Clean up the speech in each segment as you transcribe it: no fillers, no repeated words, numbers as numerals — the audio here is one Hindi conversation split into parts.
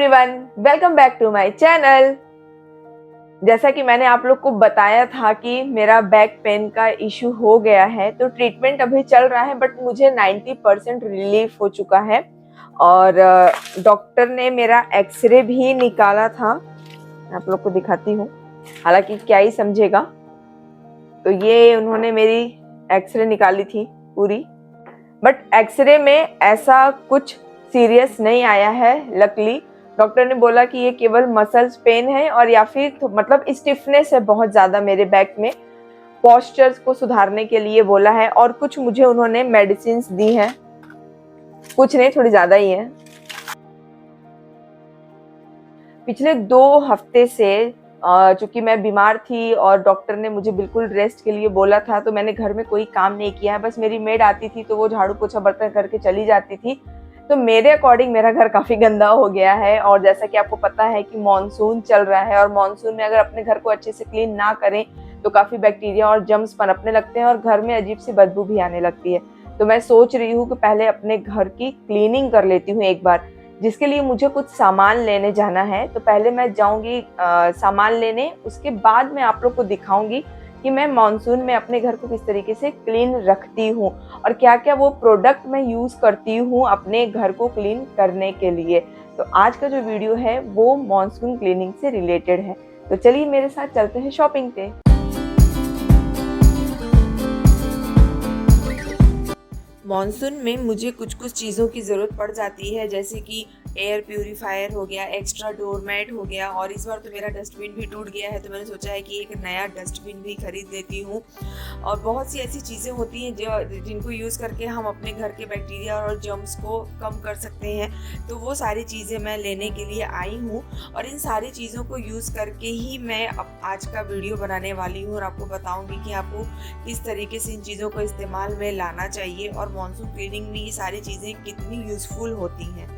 Everyone, welcome back to my channel. जैसा कि मैंने आप लोग को बताया था कि मेरा बैक पेन का इशू हो गया है, तो ट्रीटमेंट अभी चल रहा है बट मुझे 90% रिलीफ हो चुका है। और डॉक्टर ने मेरा एक्सरे भी निकाला था, आप लोग को दिखाती हूँ, हालांकि क्या ही समझेगा। तो ये उन्होंने मेरी एक्सरे निकाली थी पूरी, बट एक्सरे में ऐसा कुछ सीरियस नहीं आया है। लकली डॉक्टर ने बोला कि ये केवल मसल्स पेन है और या फिर मतलब स्टिफनेस है बहुत ज़्यादा मेरे बैक में, पोस्चर्स को सुधारने के लिए बोला है। और कुछ मुझे उन्होंने मेडिसिन दी हैं, कुछ नहीं, थोड़ी ज़्यादा ही है। पिछले 2 हफ्ते से चूँकि मैं बीमार थी और डॉक्टर ने मुझे बिल्कुल रेस्ट के लिए बोला था, तो मैंने घर में कोई काम नहीं किया है। बस मेरी मेड आती थी तो वो झाड़ू पोछा बर्तन करके चली जाती थी। तो मेरे अकॉर्डिंग मेरा घर काफ़ी गंदा हो गया है। और जैसा कि आपको पता है कि मॉनसून चल रहा है, और मॉनसून में अगर अपने घर को अच्छे से क्लीन ना करें तो काफ़ी बैक्टीरिया और जर्म्स पनपने लगते हैं और घर में अजीब सी बदबू भी आने लगती है। तो मैं सोच रही हूँ कि पहले अपने घर की क्लीनिंग कर लेती हूँ एक बार, जिसके लिए मुझे कुछ सामान लेने जाना है। तो पहले मैं जाऊंगी सामान लेने, उसके बाद मैं आप लोग को दिखाऊंगी कि मैं मॉनसून में अपने घर को किस तरीके से क्लीन रखती हूँ और क्या क्या वो प्रोडक्ट मैं यूज़ करती हूँ अपने घर को क्लीन करने के लिए। तो आज का जो वीडियो है वो मॉनसून क्लीनिंग से रिलेटेड है। तो चलिए मेरे साथ चलते हैं शॉपिंग पे। मॉनसून में मुझे कुछ कुछ चीज़ों की ज़रूरत पड़ जाती है, जैसे कि एयर प्यूरीफायर हो गया, एक्स्ट्रा डोरमैट हो गया, और इस बार तो मेरा डस्टबिन भी टूट गया है तो मैंने सोचा है कि एक नया डस्टबिन भी खरीद लेती हूँ। और बहुत सी ऐसी चीज़ें होती हैं जिनको यूज़ करके हम अपने घर के बैक्टीरिया और जर्म्स को कम कर सकते हैं। तो वो सारी चीज़ें मैं लेने के लिए आई हूँ और इन सारी चीज़ों को यूज़ करके ही मैं आज का वीडियो बनाने वाली हूँ और आपको बताऊँगी कि आपको किस तरीके से इन चीज़ों को इस्तेमाल में लाना चाहिए और मॉनसून क्लीनिंग में ये सारी चीज़ें कितनी यूज़फुल होती हैं।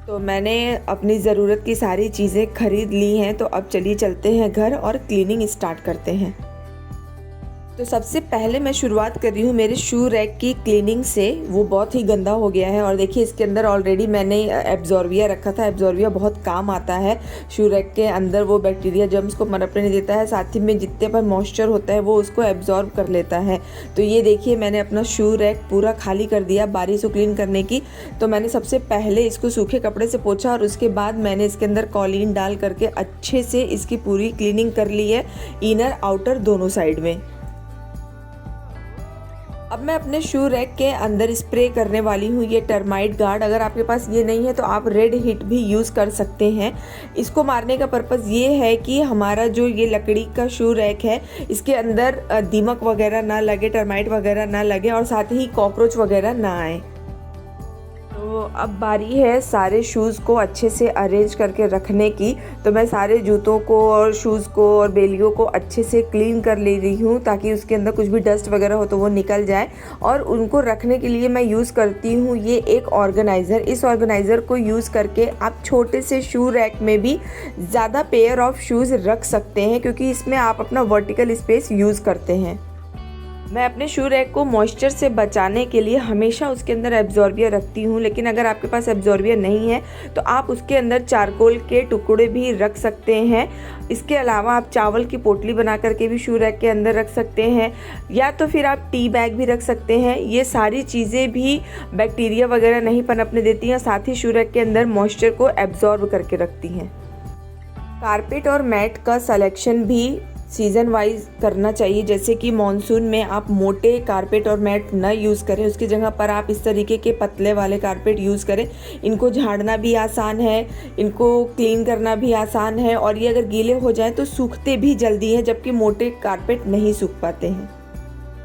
तो मैंने अपनी ज़रूरत की सारी चीज़ें खरीद ली हैं, तो अब चलिए चलते हैं घर और क्लीनिंग स्टार्ट करते हैं। तो सबसे पहले मैं शुरुआत कर रही हूँ मेरे शू रैक की क्लीनिंग से। वो बहुत ही गंदा हो गया है और देखिए इसके अंदर ऑलरेडी मैंने एब्जॉर्बिया रखा था। एब्जॉर्बिया बहुत काम आता है शू रैक के अंदर, वो बैक्टीरिया जर्म्स को पनपने नहीं देता है, साथ ही में जितने पर मॉइस्चर होता है वो उसको एब्जॉर्ब कर लेता है। तो ये देखिए मैंने अपना शू रैक पूरा खाली कर दिया बारी से क्लीन करने की। तो मैंने सबसे पहले इसको सूखे कपड़े से पोंछा और उसके बाद मैंने इसके अंदर कॉलीन डाल करके अच्छे से इसकी पूरी क्लीनिंग कर ली है, इनर आउटर दोनों साइड में। अब मैं अपने शू रैक के अंदर स्प्रे करने वाली हूँ ये टर्माइट गार्ड। अगर आपके पास ये नहीं है तो आप रेड हिट भी यूज़ कर सकते हैं। इसको मारने का पर्पज़ ये है कि हमारा जो ये लकड़ी का शू रैक है इसके अंदर दीमक वगैरह ना लगे, टर्माइट वगैरह ना लगे और साथ ही कॉकरोच वगैरह ना आए। तो अब बारी है सारे शूज़ को अच्छे से अरेंज करके रखने की। तो मैं सारे जूतों को और शूज़ को और बेलियों को अच्छे से क्लीन कर ले रही हूँ ताकि उसके अंदर कुछ भी डस्ट वगैरह हो तो वो निकल जाए। और उनको रखने के लिए मैं यूज़ करती हूँ ये एक ऑर्गेनाइज़र। इस ऑर्गेनाइज़र को यूज़ करके आप छोटे से शू रैक में भी ज़्यादा पेयर ऑफ शूज़ रख सकते हैं, क्योंकि इसमें आप अपना वर्टिकल स्पेस यूज़ करते हैं। मैं अपने शू रैक को मॉइस्चर से बचाने के लिए हमेशा उसके अंदर एब्जॉर्बिया रखती हूँ, लेकिन अगर आपके पास एब्जॉर्बिया नहीं है तो आप उसके अंदर चारकोल के टुकड़े भी रख सकते हैं। इसके अलावा आप चावल की पोटली बना करके भी शू रैक के अंदर रख सकते हैं, या तो फिर आप टी बैग भी रख सकते हैं। ये सारी चीज़ें भी बैक्टीरिया वगैरह नहीं पनपने देती हैं, साथ ही शू रैक के अंदर मॉइस्चर को एब्जॉर्ब करके रखती हैं। कारपेट और मैट का सिलेक्शन भी सीज़न वाइज करना चाहिए, जैसे कि मॉनसून में आप मोटे कारपेट और मैट न यूज़ करें, उसकी जगह पर आप इस तरीके के पतले वाले कारपेट यूज़ करें। इनको झाड़ना भी आसान है, इनको क्लीन करना भी आसान है, और ये अगर गीले हो जाएं तो सूखते भी जल्दी हैं, जबकि मोटे कारपेट नहीं सूख पाते हैं।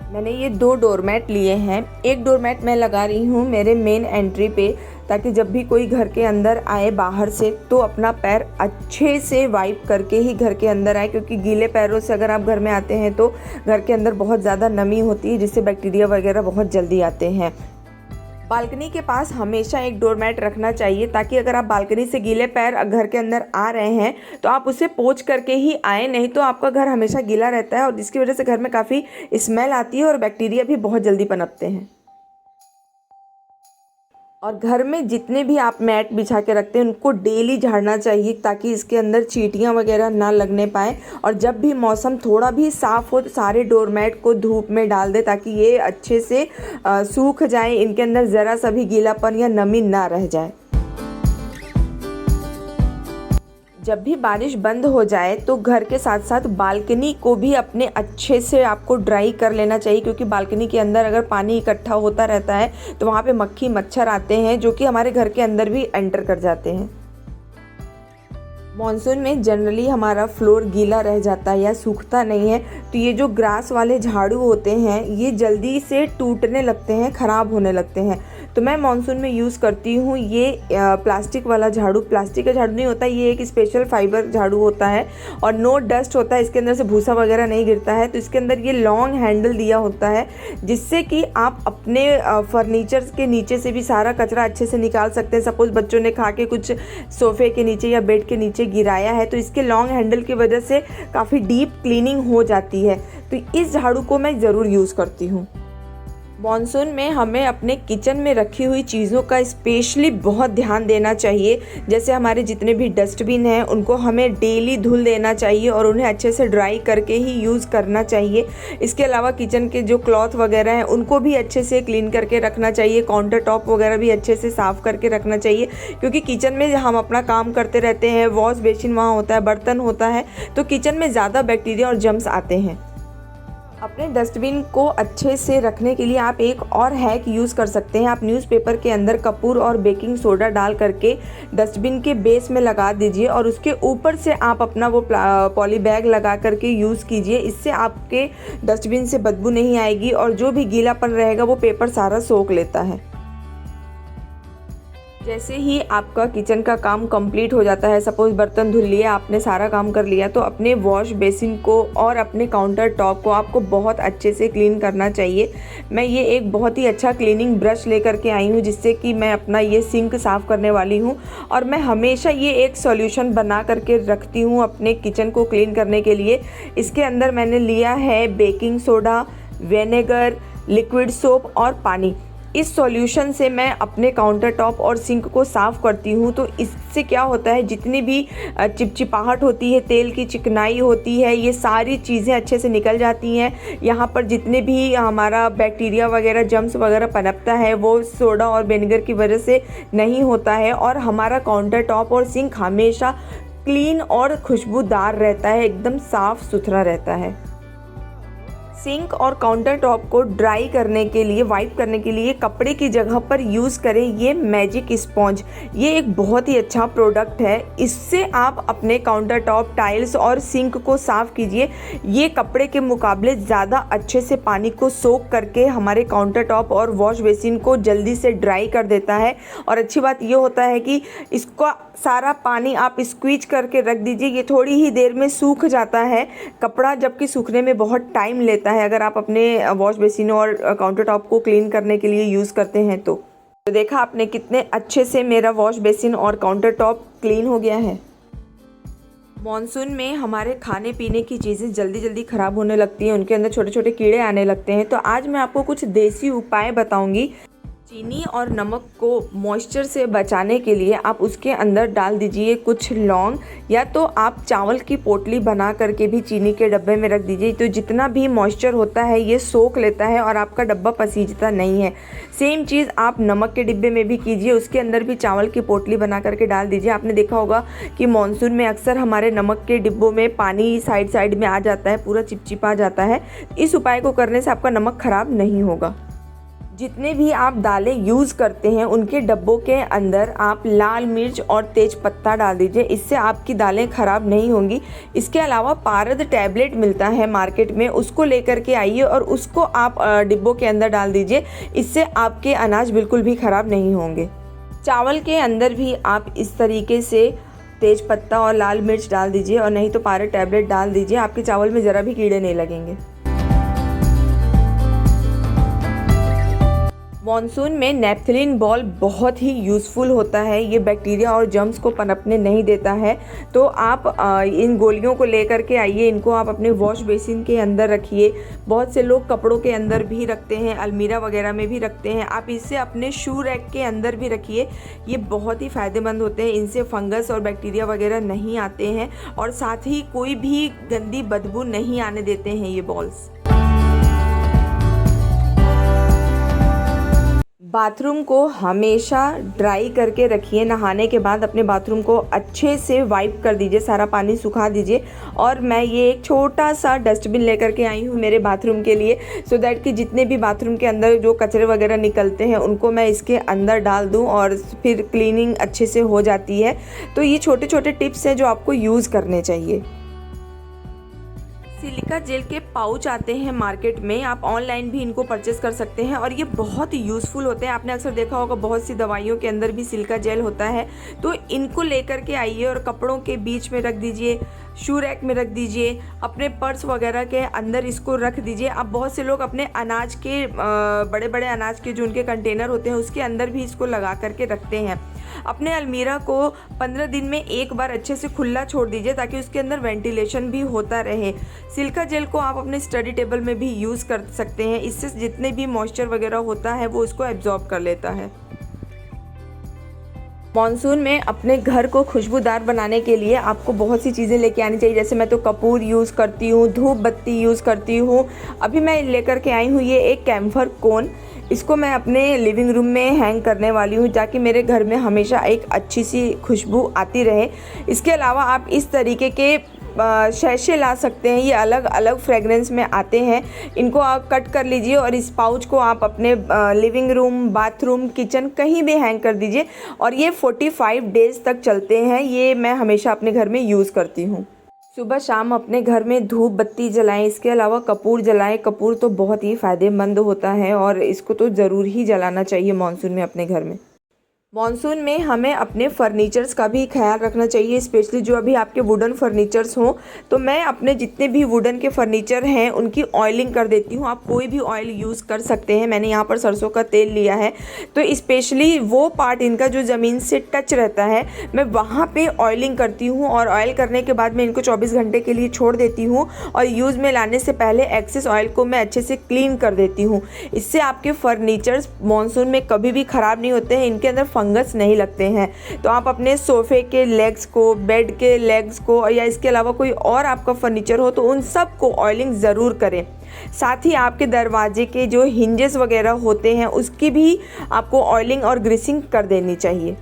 मैंने ये 2 डोरमैट लिए हैं। एक डोरमैट मैं लगा रही हूँ मेरे मेन एंट्री पे, ताकि जब भी कोई घर के अंदर आए बाहर से तो अपना पैर अच्छे से वाइप करके ही घर के अंदर आए, क्योंकि गीले पैरों से अगर आप घर में आते हैं तो घर के अंदर बहुत ज़्यादा नमी होती है, जिससे बैक्टीरिया वगैरह बहुत जल्दी आते हैं। बालकनी के पास हमेशा एक डोरमैट रखना चाहिए, ताकि अगर आप बालकनी से गीले पैर घर के अंदर आ रहे हैं तो आप उसे पोंछ करके ही आए, नहीं तो आपका घर हमेशा गीला रहता है और जिसकी वजह से घर में काफ़ी स्मेल आती है और बैक्टीरिया भी बहुत जल्दी पनपते हैं। और घर में जितने भी आप मैट बिछा के रखते हैं उनको डेली झाड़ना चाहिए ताकि इसके अंदर चींटियाँ वगैरह ना लगने पाए। और जब भी मौसम थोड़ा भी साफ़ हो तो सारे डोरमैट को धूप में डाल दे ताकि ये अच्छे से सूख जाए, इनके अंदर ज़रा सा भी गीलापन या नमी ना रह जाए। जब भी बारिश बंद हो जाए तो घर के साथ साथ बालकनी को भी अपने अच्छे से आपको ड्राई कर लेना चाहिए, क्योंकि बालकनी के अंदर अगर पानी इकट्ठा होता रहता है तो वहाँ पे मक्खी मच्छर आते हैं जो कि हमारे घर के अंदर भी एंटर कर जाते हैं। मॉनसून में जनरली हमारा फ्लोर गीला रह जाता है या सूखता नहीं है, तो ये जो ग्रास वाले झाड़ू होते हैं ये जल्दी से टूटने लगते हैं, ख़राब होने लगते हैं। तो मैं मॉनसून में यूज़ करती हूँ ये प्लास्टिक वाला झाड़ू। प्लास्टिक का झाड़ू नहीं होता, ये एक स्पेशल फाइबर झाड़ू होता है और नो डस्ट होता है, इसके अंदर से भूसा वगैरह नहीं गिरता है। तो इसके अंदर ये लॉन्ग हैंडल दिया होता है जिससे कि आप अपने फर्नीचर के नीचे से भी सारा कचरा अच्छे से निकाल सकते हैं। सपोज़ बच्चों ने खा के कुछ सोफ़े के नीचे या बेड के नीचे गिराया है तो इसके लॉन्ग हैंडल की वजह से काफ़ी डीप क्लीनिंग हो जाती है। तो इस झाड़ू को मैं ज़रूर यूज़ करती हूँ। मॉनसून में हमें अपने किचन में रखी हुई चीज़ों का स्पेशली बहुत ध्यान देना चाहिए। जैसे हमारे जितने भी डस्टबिन हैं उनको हमें डेली धुल देना चाहिए और उन्हें अच्छे से ड्राई करके ही यूज़ करना चाहिए। इसके अलावा किचन के जो क्लॉथ वगैरह हैं उनको भी अच्छे से क्लीन करके रखना चाहिए। काउंटर टॉप वगैरह भी अच्छे से साफ़ करके रखना चाहिए, क्योंकि किचन में हम अपना काम करते रहते हैं, वॉश बेसिन वहाँ होता है, बर्तन होता है, तो किचन में ज़्यादा बैक्टीरिया और जर्म्स आते हैं। अपने डस्टबिन को अच्छे से रखने के लिए आप एक और हैक यूज़ कर सकते हैं। आप न्यूज़पेपर के अंदर कपूर और बेकिंग सोडा डाल करके डस्टबिन के बेस में लगा दीजिए और उसके ऊपर से आप अपना वो पॉली बैग लगा करके यूज़ कीजिए। इससे आपके डस्टबिन से बदबू नहीं आएगी और जो भी गीलापन रहेगा वो पेपर सारा सोख लेता है। जैसे ही आपका किचन का काम कंप्लीट हो जाता है, सपोज़ बर्तन धुल लिए, आपने सारा काम कर लिया, तो अपने वॉश बेसिन को और अपने काउंटर टॉप को आपको बहुत अच्छे से क्लीन करना चाहिए। मैं ये एक बहुत ही अच्छा क्लीनिंग ब्रश लेकर के आई हूँ जिससे कि मैं अपना ये सिंक साफ़ करने वाली हूँ। और मैं हमेशा ये एक सॉल्यूशन बना करके रखती हूँ अपने किचन को क्लीन करने के लिए। इसके अंदर मैंने लिया है baking soda, vinegar, liquid soap और पानी। इस सॉल्यूशन से मैं अपने काउंटर टॉप और सिंक को साफ़ करती हूँ। तो इससे क्या होता है, जितनी भी चिपचिपाहट होती है, तेल की चिकनाई होती है, ये सारी चीज़ें अच्छे से निकल जाती हैं। यहाँ पर जितने भी हमारा बैक्टीरिया वगैरह, जर्म्स वगैरह पनपता है वो सोडा और विनेगर की वजह से नहीं होता है और हमारा काउंटर टॉप और सिंक हमेशा क्लीन और खुशबूदार रहता है, एकदम साफ़ सुथरा रहता है। सिंक और काउंटर टॉप को ड्राई करने के लिए, वाइप करने के लिए कपड़े की जगह पर यूज़ करें ये मैजिक स्पॉन्ज। ये एक बहुत ही अच्छा प्रोडक्ट है। इससे आप अपने काउंटर टॉप, टाइल्स और सिंक को साफ़ कीजिए। ये कपड़े के मुकाबले ज़्यादा अच्छे से पानी को सोख करके हमारे काउंटर टॉप और वॉश बेसिन को जल्दी से ड्राई कर देता है। और अच्छी बात ये होता है कि इसका सारा पानी आप स्क्वीज करके रख दीजिए, ये थोड़ी ही देर में सूख जाता है कपड़ा, जबकि सूखने में बहुत टाइम लेता है अगर आप अपने वॉश बेसिन और काउंटर टॉप को क्लीन करने के लिए यूज़ करते हैं। तो देखा आपने कितने अच्छे से मेरा वॉश बेसिन और काउंटर टॉप क्लीन हो गया है। मॉनसून में हमारे खाने पीने की चीज़ें जल्दी जल्दी ख़राब होने लगती हैं, उनके अंदर छोटे छोटे कीड़े आने लगते हैं। तो आज मैं आपको कुछ देसी उपाय बताऊंगी। चीनी और नमक को मॉइस्चर से बचाने के लिए आप उसके अंदर डाल दीजिए कुछ लौंग, या तो आप चावल की पोटली बना करके भी चीनी के डब्बे में रख दीजिए। तो जितना भी मॉइस्चर होता है ये सोख लेता है और आपका डब्बा पसीजता नहीं है। सेम चीज़ आप नमक के डिब्बे में भी कीजिए, उसके अंदर भी चावल की पोटली बना करके डाल दीजिए। आपने देखा होगा कि मानसून में अक्सर हमारे नमक के डिब्बों में पानी साइड साइड में आ जाता है, पूरा चिपचिपा जाता है। इस उपाय को करने से आपका नमक ख़राब नहीं होगा। जितने भी आप दालें यूज़ करते हैं उनके डब्बों के अंदर आप लाल मिर्च और तेज पत्ता डाल दीजिए, इससे आपकी दालें ख़राब नहीं होंगी। इसके अलावा पारद टैबलेट मिलता है मार्केट में, उसको लेकर के आइए और उसको आप डिब्बों के अंदर डाल दीजिए, इससे आपके अनाज बिल्कुल भी ख़राब नहीं होंगे। चावल के अंदर भी आप इस तरीके से तेज पत्ता और लाल मिर्च डाल दीजिए और नहीं तो पारद टैबलेट डाल दीजिए, आपके चावल में ज़रा भी कीड़े नहीं लगेंगे। मॉनसून में नेपथलीन बॉल बहुत ही यूज़फुल होता है। ये बैक्टीरिया और जर्म्स को पनपने नहीं देता है। तो आप इन गोलियों को लेकर के आइए, इनको आप अपने वॉश बेसिन के अंदर रखिए। बहुत से लोग कपड़ों के अंदर भी रखते हैं, अलमीरा वगैरह में भी रखते हैं। आप इसे अपने शू रैक के अंदर भी रखिए। ये बहुत ही फ़ायदेमंद होते हैं, इनसे फंगस और बैक्टीरिया वगैरह नहीं आते हैं और साथ ही कोई भी गंदी बदबू नहीं आने देते हैं ये बॉल्स। बाथरूम को हमेशा ड्राई करके रखिए। नहाने के बाद अपने बाथरूम को अच्छे से वाइप कर दीजिए, सारा पानी सुखा दीजिए। और मैं ये एक छोटा सा डस्टबिन लेकर के आई हूँ मेरे बाथरूम के लिए, सो दैट कि जितने भी बाथरूम के अंदर जो कचरे वगैरह निकलते हैं उनको मैं इसके अंदर डाल दूँ और फिर क्लीनिंग अच्छे से हो जाती है। तो ये छोटे छोटे टिप्स हैं जो आपको यूज़ करने चाहिए। सिलिका जेल के पाउच आते हैं मार्केट में, आप ऑनलाइन भी इनको परचेस कर सकते हैं और ये बहुत यूज़फुल होते हैं। आपने अक्सर देखा होगा बहुत सी दवाइयों के अंदर भी सिलिका जेल होता है। तो इनको लेकर के आइए और कपड़ों के बीच में रख दीजिए, शू रैक में रख दीजिए, अपने पर्स वगैरह के अंदर इसको रख दीजिए। अब बहुत से लोग अपने अनाज के बड़े बड़े अनाज के जो उनके कंटेनर होते हैं उसके अंदर भी इसको लगा करके रखते हैं। अपने अलमीरा को 15 दिन में एक बार अच्छे से खुला छोड़ दीजिए ताकि उसके अंदर वेंटिलेशन भी होता रहे। सिलिका जेल को आप अपने स्टडी टेबल में भी यूज़ कर सकते हैं। इससे जितने भी मॉइस्चर वगैरह होता है वो उसको एब्जॉर्ब कर लेता है। मॉनसून में अपने घर को खुशबूदार बनाने के लिए आपको बहुत सी चीज़ें लेके आनी चाहिए। जैसे मैं तो कपूर यूज़ करती हूँ, धूप बत्ती यूज़ करती हूँ। अभी मैं लेकर के आई हूँ ये एक कैम्फर कोन। इसको मैं अपने लिविंग रूम में हैंग करने वाली हूँ ताकि मेरे घर में हमेशा एक अच्छी सी खुशबू आती रहे। इसके अलावा आप इस तरीके के शैशे ला सकते हैं, ये अलग अलग फ्रेगरेंस में आते हैं। इनको आप कट कर लीजिए और इस पाउच को आप अपने लिविंग रूम, बाथरूम, किचन कहीं भी हैंग कर दीजिए और ये 45 डेज़ तक चलते हैं। ये मैं हमेशा अपने घर में यूज़ करती हूँ। सुबह शाम अपने घर में धूप बत्ती जलाएं। इसके अलावा कपूर जलाएं। कपूर तो बहुत ही फ़ायदेमंद होता है और इसको तो ज़रूर ही जलाना चाहिए मॉनसून में अपने घर में। मॉनसून में हमें अपने फर्नीचर्स का भी ख्याल रखना चाहिए, स्पेशली जो अभी आपके वुडन फर्नीचर्स हों। तो मैं अपने जितने भी वुडन के फर्नीचर हैं उनकी ऑयलिंग कर देती हूँ। आप कोई भी ऑयल यूज़ कर सकते हैं। मैंने यहाँ पर सरसों का तेल लिया है, तो स्पेशली वो पार्ट इनका जो ज़मीन से टच रहता है मैं वहाँ पे ऑयलिंग करती हूँ और ऑयल करने के बाद मैं इनको 24 घंटे के लिए छोड़ देती हूँ और यूज़ में लाने से पहले एक्सेस ऑयल को मैं अच्छे से क्लीन कर देती हूँ। इससे आपके फर्नीचर्स मॉनसून में कभी भी ख़राब नहीं होते हैं, इनके अंदर फंगस नहीं लगते हैं। तो आप अपने सोफ़े के लेग्स को, बेड के लेग्स को या इसके अलावा कोई और आपका फर्नीचर हो तो उन सब को ऑयलिंग ज़रूर करें। साथ ही आपके दरवाजे के जो हिंजेस वगैरह होते हैं उसकी भी आपको ऑयलिंग और ग्रीसिंग कर देनी चाहिए।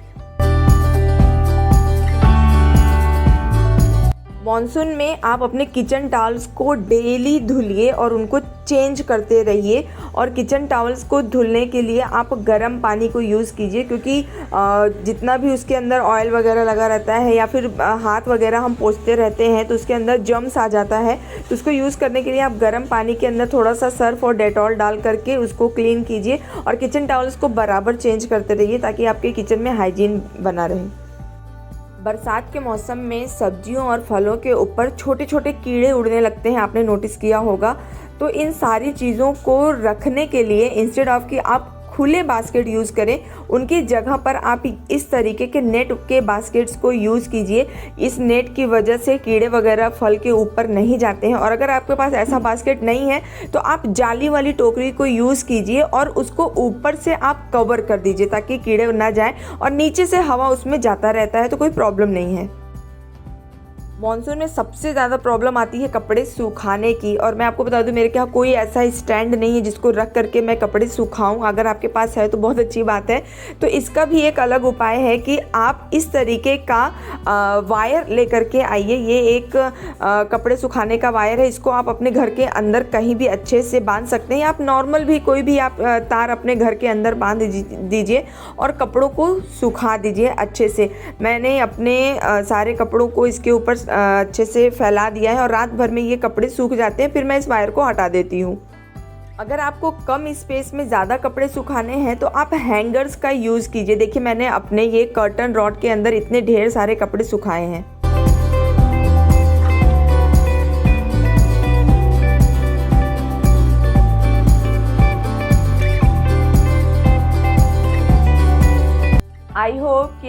मॉनसून में आप अपने किचन टॉवल्स को डेली धुलिए और उनको चेंज करते रहिए। और किचन टॉवल्स को धुलने के लिए आप गर्म पानी को यूज़ कीजिए, क्योंकि जितना भी उसके अंदर ऑयल वगैरह लगा रहता है या फिर हाथ वगैरह हम पोंछते रहते हैं तो उसके अंदर जर्म्स आ जाता है। तो उसको यूज़ करने के लिए आप गर्म पानी के अंदर थोड़ा सा सर्फ और डेटॉल डाल करके उसको क्लीन कीजिए और किचन टॉवल्स को बराबर चेंज करते रहिए ताकि आपके किचन में हाइजीन बना रहे। बरसात के मौसम में सब्जियों और फलों के ऊपर छोटे छोटे कीड़े उड़ने लगते हैं, आपने नोटिस किया होगा। तो इन सारी चीज़ों को रखने के लिए इंस्टेड ऑफ कि आप खुले बास्केट यूज़ करें, उनकी जगह पर आप इस तरीके के नेट के बास्केट्स को यूज़ कीजिए। इस नेट की वजह से कीड़े वगैरह फल के ऊपर नहीं जाते हैं। और अगर आपके पास ऐसा बास्केट नहीं है तो आप जाली वाली टोकरी को यूज़ कीजिए और उसको ऊपर से आप कवर कर दीजिए ताकि कीड़े ना जाएं और नीचे से हवा उसमें जाता रहता है तो कोई प्रॉब्लम नहीं है। मॉनसून में सबसे ज़्यादा प्रॉब्लम आती है कपड़े सुखाने की। और मैं आपको बता दूं मेरे यहाँ कोई ऐसा स्टैंड नहीं है जिसको रख करके मैं कपड़े सुखाऊं। अगर आपके पास है तो बहुत अच्छी बात है। तो इसका भी एक अलग उपाय है कि आप इस तरीके का वायर लेकर के आइए। ये एक कपड़े सुखाने का वायर है। इसको आप अपने घर के अंदर कहीं भी अच्छे से बांध सकते हैं। आप नॉर्मल भी कोई भी आप तार अपने घर के अंदर बांध दीजिए और कपड़ों को सुखा दीजिए अच्छे से। मैंने अपने सारे कपड़ों को इसके ऊपर अच्छे से फैला दिया है और रात भर में ये कपड़े सूख जाते हैं। फिर मैं इस वायर को हटा देती हूँ। अगर आपको कम स्पेस में ज़्यादा कपड़े सुखाने हैं तो आप हैंगर्स का यूज़ कीजिए। देखिए मैंने अपने ये कर्टन रॉड के अंदर इतने ढेर सारे कपड़े सुखाए हैं।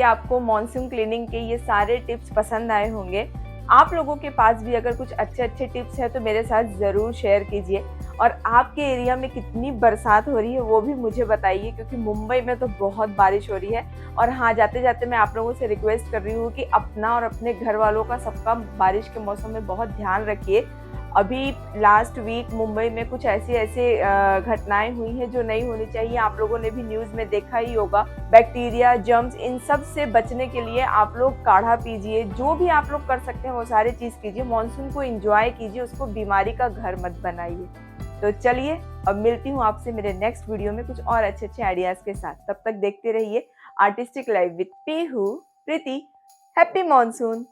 आपको मॉनसून क्लीनिंग के ये सारे टिप्स पसंद आए होंगे। आप लोगों के पास भी अगर कुछ अच्छे टिप्स हैं तो मेरे साथ ज़रूर शेयर कीजिए, और आपके एरिया में कितनी बरसात हो रही है वो भी मुझे बताइए, क्योंकि मुंबई में तो बहुत बारिश हो रही है। और हाँ, जाते जाते मैं आप लोगों से रिक्वेस्ट कर रही हूँ कि अपना और अपने घर वालों का सबका बारिश के मौसम में बहुत ध्यान रखिए। अभी लास्ट वीक मुंबई में कुछ ऐसे घटनाएं हुई हैं जो नहीं होनी चाहिए। आप लोगों ने भी न्यूज़ में देखा ही होगा। बैक्टीरिया, जर्म्स, इन सब से बचने के लिए आप लोग काढ़ा पीजिए। जो भी आप लोग कर सकते हैं वो सारी चीज़ कीजिए। मॉनसून को एंजॉय कीजिए, उसको बीमारी का घर मत बनाइए। तो चलिए, अब मिलती हूँ आपसे मेरे नेक्स्ट वीडियो में कुछ और अच्छे आइडियाज़ के साथ। तब तक देखते रहिए artistic life with Pihu Preeti. Happy monsoon.